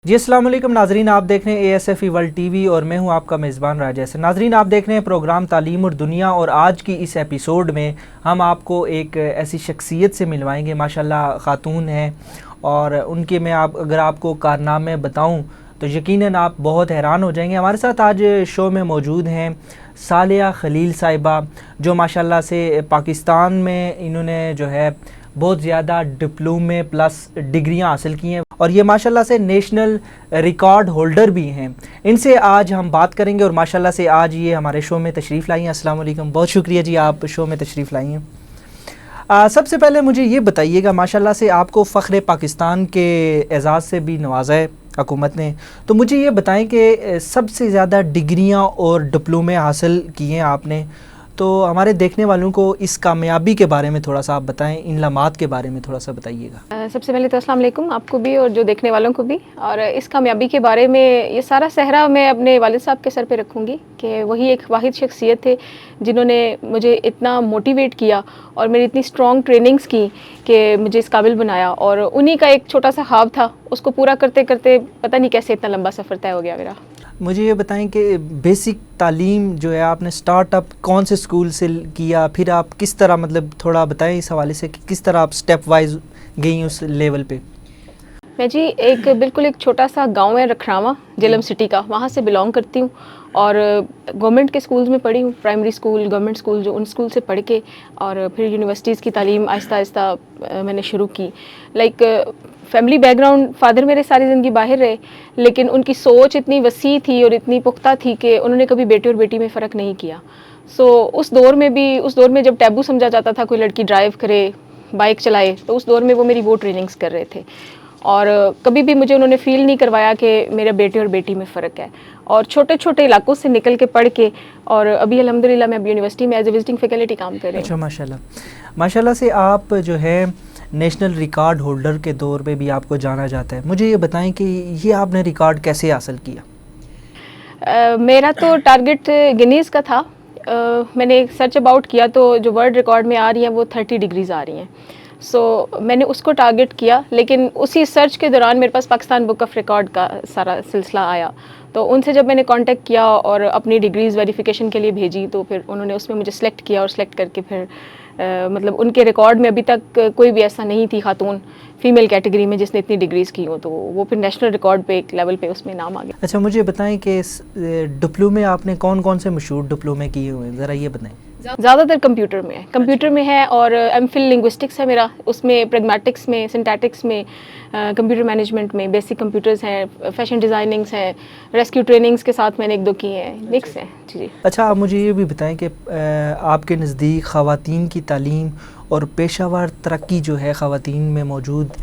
जी अस्सलाम वालेकुम नाजरीन, आप देख रहे हैं ASFE वर्ल्ड टीवी और मैं हूं आपका मेज़बान राजा से। नाजरीन, आप देख रहे हैं प्रोग्राम तालीम और दुनिया और आज की इस एपिसोड में हम आपको एक ऐसी शख्सियत से मिलवाएंगे, माशाल्लाह खातून हैं और उनके मैं अगर आपको कारनामे बताऊं तो यकीनन आप बहुत हैरान हो जाएंगे। हमारे साथ आज शो में मौजूद हैं सालिया खलील साहिबा, जो माशाल्लाह से पाकिस्तान में इन्होंने जो है बहुत ज़्यादा डिप्लोमे प्लस डिग्रियां हासिल की हैं और ये माशाल्लाह से नेशनल रिकॉर्ड होल्डर भी हैं। इनसे आज हम बात करेंगे और माशाल्लाह से आज ये हमारे शो में तशरीफ़ लाई हैं। अस्सलाम वालेकुम, बहुत शुक्रिया जी आप शो में तशरीफ़ लाई हैं। सबसे पहले मुझे ये बताइएगा, माशाल्लाह से आपको फ़ख्र पाकिस्तान के एजाज़ से भी नवाजा है हुकूमत ने, तो मुझे ये बताएं कि सबसे ज़्यादा डिग्रियां और डिप्लोमे हासिल किए हैं आपने, तो हमारे देखने वालों को इस कामयाबी के बारे में थोड़ा सा आप बताएं, इन लम्हात के बारे में थोड़ा सा बताइएगा। सबसे पहले तो अस्सलाम वालेकुम आपको भी और जो देखने वालों को भी। और इस कामयाबी के बारे में ये सारा सहरा मैं अपने वालिद साहब के सर पे रखूँगी कि वही एक वाहिद शख्सियत थे जिन्होंने मुझे इतना मोटिवेट किया और मेरी इतनी स्ट्रॉन्ग ट्रेनिंग्स की कि मुझे इस काबिल बनाया, और उन्हीं का एक छोटा सा ख्वाब था, उसको पूरा करते करते पता नहीं कैसे इतना लंबा सफ़र तय हो गया मेरा। मुझे ये बताएं कि बेसिक तालीम जो है आपने स्टार्टअप कौन से स्कूल से किया, फिर आप किस तरह, मतलब थोड़ा बताएं इस हवाले से कि किस तरह आप स्टेप वाइज गई उस लेवल पे। मैं जी बिल्कुल एक छोटा सा गांव है रखरावा जेलम सिटी का, वहाँ से बिलोंग करती हूँ और गवर्नमेंट के स्कूल्स में पढ़ी हूँ, प्राइमरी स्कूल गवर्नमेंट स्कूल, जो उन स्कूल से पढ़ के और फिर यूनिवर्सिटीज़ की तालीम आहिस्ता आहिस्ता मैंने शुरू की। फैमिली बैकग्राउंड, फादर मेरे सारी ज़िंदगी बाहर रहे, लेकिन उनकी सोच इतनी वसी थी और इतनी पुख्ता थी कि उन्होंने कभी बेटे और बेटी में फ़र्क नहीं किया। उस दौर में जब टैबू समझा जाता था कोई लड़की ड्राइव करे, बाइक चलाए, तो उस दौर में वो मेरी वो ट्रेनिंग्स कर रहे थे और कभी भी मुझे उन्होंने फ़ील नहीं करवाया कि मेरे बेटे और बेटी में फ़र्क है। और छोटे छोटे इलाकों से निकल के पढ़ के, और अभी अल्हम्दुलिल्लाह मैं यूनिवर्सिटी में एज ए विजिटिंग फैकल्टी काम कर रही हूँ। अच्छा, माशाल्लाह से आप जो है नेशनल रिकॉर्ड होल्डर के दौर पे भी आपको जाना जाता है। मुझे ये बताएं कि ये आपने रिकॉर्ड कैसे हासिल किया? मेरा तो टारगेट गिनीज़ का था। मैंने सर्च अबाउट किया तो जो वर्ल्ड रिकॉर्ड में आ रही हैं वो 30 डिग्रीज़ आ रही हैं। मैंने उसको टारगेट किया, लेकिन उसी सर्च के दौरान मेरे पास पाकिस्तान बुक ऑफ रिकॉर्ड का सारा सिलसिला आया, तो उनसे जब मैंने कांटेक्ट किया और अपनी डिग्रीज़ वेरिफिकेशन के लिए भेजी, तो फिर उन्होंने उसमें मुझे सेलेक्ट किया और सेलेक्ट करके फिर मतलब उनके रिकॉर्ड में अभी तक कोई भी ऐसा नहीं थी खातून फीमेल कैटेगरी में जिसने इतनी डिग्रीज़ की हो, तो वो फिर नेशनल रिकॉर्ड पे एक लेवल पे उसमें नाम आ गया। अच्छा, मुझे बताएं कि डिप्लोमे आपने कौन कौन से मशहूर डिप्लोमे किए हुए हैं, ज़रा ये बताएं। ज़्यादातर कंप्यूटर में है और एमफिल लिंग्विस्टिक्स है मेरा, उसमें प्रैग्मेटिक्स में, सिंटैटिक्स में, कंप्यूटर मैनेजमेंट में बेसिक कंप्यूटर्स हैं, फैशन डिज़ाइनिंग्स हैं, रेस्क्यू ट्रेनिंग्स के साथ मैंने एक दो किए हैं, मिक्स हैं जी। अच्छा, आप मुझे ये भी बताएं कि आपके नज़दीक ख़वातीन की तालीम और पेशावर तरक्की जो है ख़वातीन में मौजूद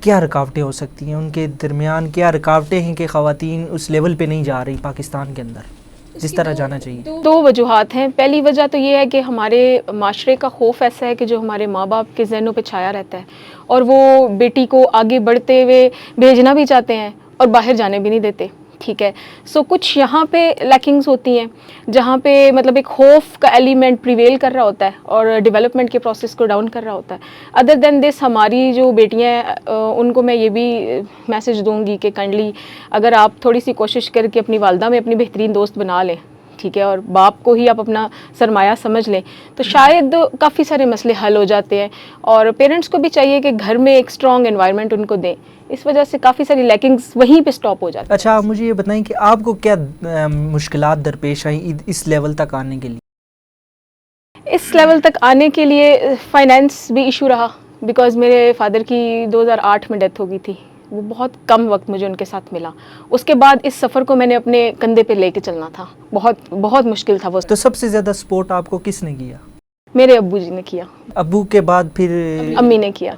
क्या रुकावटें हो सकती हैं, उनके दरमियान क्या रुकावटें हैं कि ख़वातीन उस लेवल पे नहीं जा रही पाकिस्तान के अंदर जिस तरह जाना चाहिए? दो वजूहात हैं। पहली वजह तो ये है कि हमारे माशरे का खौफ ऐसा है कि जो हमारे माँ बाप के ज़हनों पे छाया रहता है, और वो बेटी को आगे बढ़ते हुए भेजना भी चाहते हैं और बाहर जाने भी नहीं देते, ठीक है। कुछ यहाँ पे लैकिंग्स होती हैं जहाँ पे मतलब एक खौफ का एलिमेंट प्रिवेल कर रहा होता है और डेवलपमेंट के प्रोसेस को डाउन कर रहा होता है। अदर देन दिस हमारी जो बेटियाँ हैं उनको मैं ये भी मैसेज दूंगी कि काइंडली अगर आप थोड़ी सी कोशिश करके अपनी वालदा में अपनी बेहतरीन दोस्त बना लें, ठीक है, और बाप को ही आप अपना सरमाया समझ लें, तो शायद काफ़ी सारे मसले हल हो जाते हैं। और पेरेंट्स को भी चाहिए कि घर में एक स्ट्रॉन्ग एनवायरनमेंट उनको दें, इस वजह से काफ़ी सारी लैकिंग्स वहीं पे स्टॉप हो जाती है। अच्छा, आप मुझे ये बताएं कि आपको क्या मुश्किलात दरपेश आई इस लेवल तक आने के लिए? इस लेवल तक आने के लिए फाइनेंस भी इशू रहा, बिकॉज़ मेरे फादर की 2008 में डेथ हो गई थी। वो बहुत कम वक्त मुझे उनके साथ मिला। उसके बाद इस सफ़र को मैंने अपने कंधे पे लेके चलना था, बहुत बहुत मुश्किल था वो। तो सबसे ज़्यादा सपोर्ट आपको किसने किया? मेरे अब्बू जी ने किया। अब्बू के बाद फिर अम्मी ने किया।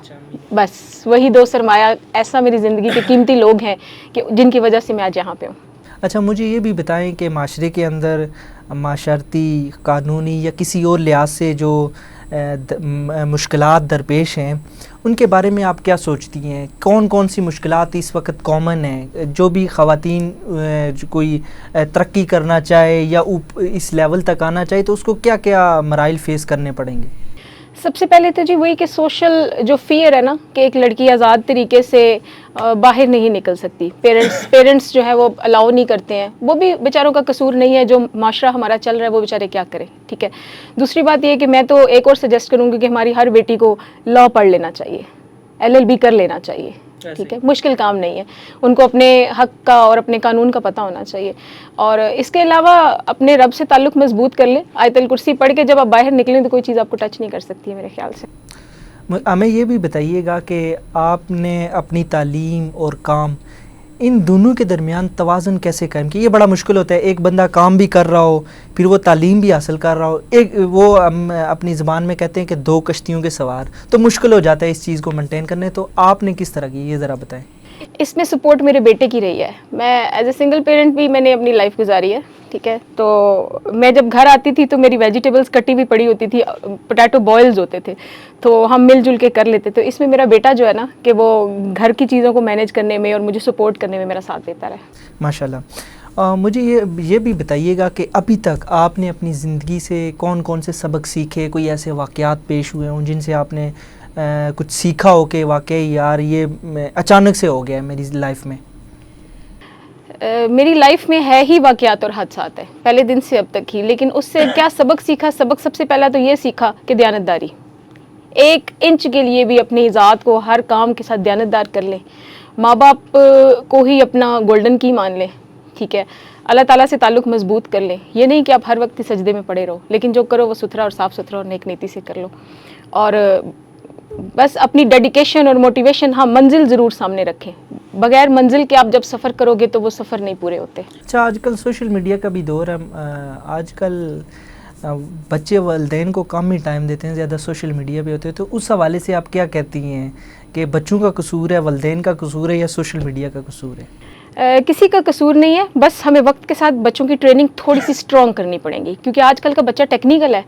बस वही दो सरमाया ऐसा मेरी ज़िंदगी के कीमती लोग हैं कि जिनकी वजह से मैं आज यहाँ पे हूँ। अच्छा, मुझे ये भी बताएं कि माशरे के अंदर माशरती, कानूनी या किसी और लिहाज से जो मुश्किलात दरपेश हैं उनके बारे में आप क्या सोचती हैं? कौन कौन सी मुश्किलात इस वक्त कॉमन हैं? जो भी ख़वातीन कोई तरक्की करना चाहे या इस लेवल तक आना चाहे तो उसको क्या क्या मराइल फेस करने पड़ेंगे? سب سے پہلے تو جی وہی کہ سوشل جو فیئر ہے نا کہ ایک لڑکی آزاد طریقے سے باہر نہیں نکل سکتی، پیرنٹس جو ہے وہ الاؤ نہیں کرتے ہیں، وہ بھی بیچاروں کا قصور نہیں ہے، جو معاشرہ ہمارا چل رہا ہے وہ بیچارے کیا کریں، ٹھیک ہے. دوسری بات یہ ہے کہ میں تو ایک اور سجیسٹ کروں گی کہ ہماری ہر بیٹی کو لاء پڑھ لینا چاہیے، LLB کر لینا چاہیے، ٹھیک ہے. مشکل کام نہیں ہے، ان کو اپنے حق کا اور اپنے قانون کا پتہ ہونا چاہیے. اور اس کے علاوہ اپنے رب سے تعلق مضبوط کر لیں، آیت الکرسی پڑھ کے جب آپ باہر نکلیں تو کوئی چیز آپ کو ٹچ نہیں کر سکتی ہے میرے خیال سے. ہمیں یہ بھی بتائیے گا کہ آپ نے اپنی تعلیم اور کام ان دونوں کے درمیان توازن کیسے قائم کیا؟ یہ بڑا مشکل ہوتا ہے، ایک بندہ کام بھی کر رہا ہو پھر وہ تعلیم بھی حاصل کر رہا ہو، ایک وہ اپنی زبان میں کہتے ہیں کہ دو کشتیوں کے سوار، تو مشکل ہو جاتا ہے اس چیز کو مینٹین کرنے. تو آپ نے کس طرح کی، یہ ذرا بتائیں. اس میں سپورٹ میرے بیٹے کی رہی ہے. میں ایز اے سنگل پیرنٹ بھی میں نے اپنی لائف گزاری ہے، ٹھیک ہے. تو میں جب گھر آتی تھی تو میری ویجیٹیبلز کٹی ہوئی پڑی ہوتی تھی، پوٹیٹو بوائلز ہوتے تھے، تو ہم مل جل کے کر لیتے. تو اس میں میرا بیٹا جو ہے نا کہ وہ گھر کی چیزوں کو مینیج کرنے میں اور مجھے سپورٹ کرنے میں میرا ساتھ دیتا رہا. ماشاء اللہ. مجھے یہ بھی بتائیے گا کہ ابھی تک آپ نے اپنی زندگی سے کون کون سے سبق سیکھے، کوئی ایسے واقعات پیش ہوئے ہوں جن سے آپ نے کچھ سیکھا ہو کہ واقعی یار یہ اچانک سے ہو گیا ہے میری لائف میں؟ میری لائف میں ہے ہی واقعات اور حادثات ہے پہلے دن سے اب تک ہی، لیکن اس سے کیا سبق سیکھا؟ سبق سب سے پہلا تو یہ سیکھا کہ دیانتداری، 1 انچ کے لیے بھی اپنی ذات کو ہر کام کے ساتھ دیانتدار کر لیں، ماں باپ کو ہی اپنا گولڈن کی مان لیں، ٹھیک ہے. اللہ تعالیٰ سے تعلق مضبوط کر لیں. یہ نہیں کہ آپ ہر وقت سجدے میں پڑے رہو، لیکن جو کرو وہ ستھرا اور صاف ستھرا اور نیک نیتی سے کر لو. اور بس اپنی ڈیڈیکیشن اور موٹیویشن، ہاں منزل ضرور سامنے رکھیں، بغیر منزل کے آپ جب سفر کرو گے تو وہ سفر نہیں پورے ہوتے. اچھا، آج کل سوشل میڈیا کا بھی دور ہے، آج کل بچے والدین کو کم ہی ٹائم دیتے ہیں، زیادہ سوشل میڈیا پہ ہوتے ہیں، تو اس حوالے سے آپ کیا کہتی ہیں کہ بچوں کا قصور ہے، والدین کا قصور ہے، یا سوشل میڈیا کا قصور ہے؟ کسی کا قصور نہیں ہے، بس ہمیں وقت کے ساتھ بچوں کی ٹریننگ تھوڑی سی اسٹرانگ کرنی پڑے گی، کیونکہ آج کل کا بچہ ٹیکنیکل ہے،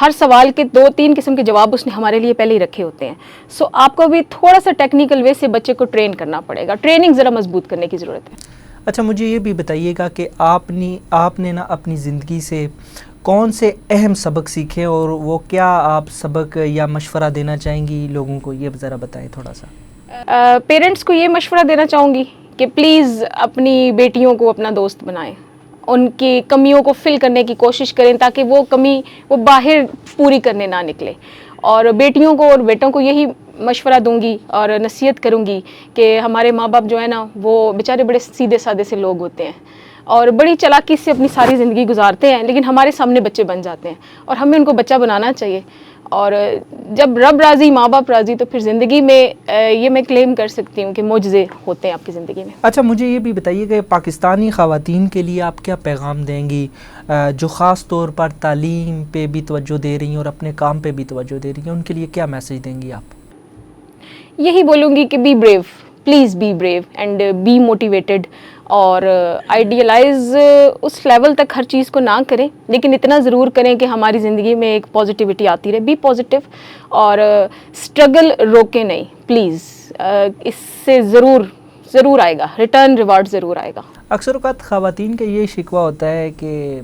ہر سوال کے 2-3 قسم کے جواب اس نے ہمارے لیے پہلے ہی رکھے ہوتے ہیں. سو آپ کو بھی تھوڑا سا ٹیکنیکل وے سے بچے کو ٹرین کرنا پڑے گا، ٹریننگ ذرا مضبوط کرنے کی ضرورت ہے. اچھا، مجھے یہ بھی بتائیے گا کہ آپ نے نا اپنی زندگی سے کون سے اہم سبق سیکھے، اور وہ کیا آپ سبق یا مشورہ دینا چاہیں گی لوگوں کو، یہ ذرا بتائیں تھوڑا سا. پیرنٹس کو یہ مشورہ دینا چاہوں گی کہ پلیز اپنی بیٹیوں کو اپنا دوست بنائیں، ان کی کمیوں کو فل کرنے کی کوشش کریں تاکہ وہ کمی وہ باہر پوری کرنے نہ نکلے. اور بیٹیوں کو اور بیٹوں کو یہی مشورہ دوں گی اور نصیحت کروں گی کہ ہمارے ماں باپ جو ہے نا وہ بیچارے بڑے سیدھے سادے سے لوگ ہوتے ہیں اور بڑی چالاکی سے اپنی ساری زندگی گزارتے ہیں، لیکن ہمارے سامنے بچے بن جاتے ہیں اور ہمیں ان کو بچہ بنانا چاہیے. اور جب رب راضی ماں باپ راضی تو پھر زندگی میں یہ میں کلیم کر سکتی ہوں کہ معجزے ہوتے ہیں آپ کی زندگی میں. اچھا، مجھے یہ بھی بتائیے کہ پاکستانی خواتین کے لیے آپ کیا پیغام دیں گی جو خاص طور پر تعلیم پہ بھی توجہ دے رہی ہیں اور اپنے کام پہ بھی توجہ دے رہی ہیں، ان کے لیے کیا میسج دیں گی آپ؟ یہی بولوں گی کہ be brave, please be brave and be motivated, اور آئیڈیلائز اس لیول تک ہر چیز کو نہ کریں، لیکن اتنا ضرور کریں کہ ہماری زندگی میں ایک پازیٹیوٹی آتی رہے. بی پازیٹیو اور اسٹرگل روکیں نہیں پلیز، اس سے ضرور آئے گا ریٹرن، ریوارڈ ضرور آئے گا. اکثر اوقات خواتین کا یہ شکوہ ہوتا ہے کہ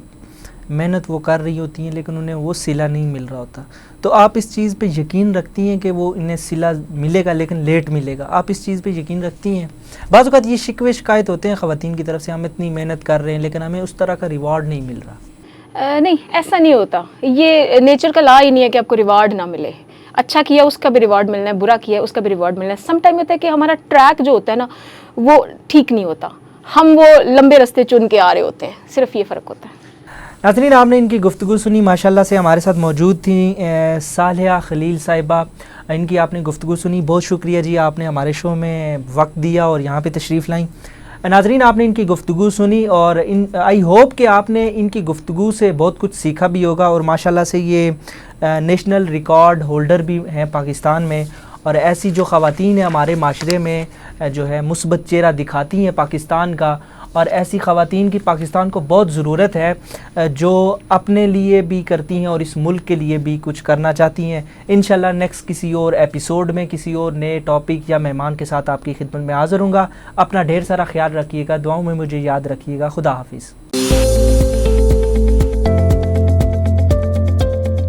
محنت وہ کر رہی ہوتی ہیں لیکن انہیں وہ صلہ نہیں مل رہا ہوتا، تو آپ اس چیز پہ یقین رکھتی ہیں کہ وہ انہیں صلہ ملے گا لیکن لیٹ ملے گا؟ آپ اس چیز پہ یقین رکھتی ہیں؟ بعض اوقات یہ شکوے شکایت ہوتے ہیں خواتین کی طرف سے، ہم اتنی محنت کر رہے ہیں لیکن ہمیں اس طرح کا ریوارڈ نہیں مل رہا. نہیں، ایسا نہیں ہوتا، یہ نیچر کا لا ہی نہیں ہے کہ آپ کو ریوارڈ نہ ملے. اچھا کیا اس کا بھی ریوارڈ ملنا ہے، برا کیا اس کا بھی ریوارڈ ملنا ہے. سم ٹائم ہوتا ہے کہ ہمارا ٹریک جو ہوتا ہے نا وہ ٹھیک نہیں ہوتا، ہم وہ لمبے راستے چن کے آ رہے ہوتے ہیں، صرف یہ فرق ہوتا ہے. ناظرین، آپ نے ان کی گفتگو سنی، ماشاءاللہ سے ہمارے ساتھ موجود تھیں صالحہ خلیل صاحبہ، ان کی آپ نے گفتگو سنی. بہت شکریہ جی، آپ نے ہمارے شو میں وقت دیا اور یہاں پہ تشریف لائیں. ناظرین، آپ نے ان کی گفتگو سنی اور آئی ہوپ کہ آپ نے ان کی گفتگو سے بہت کچھ سیکھا بھی ہوگا، اور ماشاءاللہ سے یہ نیشنل ریکارڈ ہولڈر بھی ہیں پاکستان میں، اور ایسی جو خواتین ہیں ہمارے معاشرے میں جو ہے مثبت چہرہ دکھاتی ہیں پاکستان کا، اور ایسی خواتین کی پاکستان کو بہت ضرورت ہے جو اپنے لیے بھی کرتی ہیں اور اس ملک کے لیے بھی کچھ کرنا چاہتی ہیں. انشاءاللہ نیکسٹ کسی اور ایپیسوڈ میں کسی اور نئے ٹاپک یا مہمان کے ساتھ آپ کی خدمت میں حاضر ہوں گا. اپنا ڈھیر سارا خیال رکھیے گا، دعاؤں میں مجھے یاد رکھیے گا. خدا حافظ.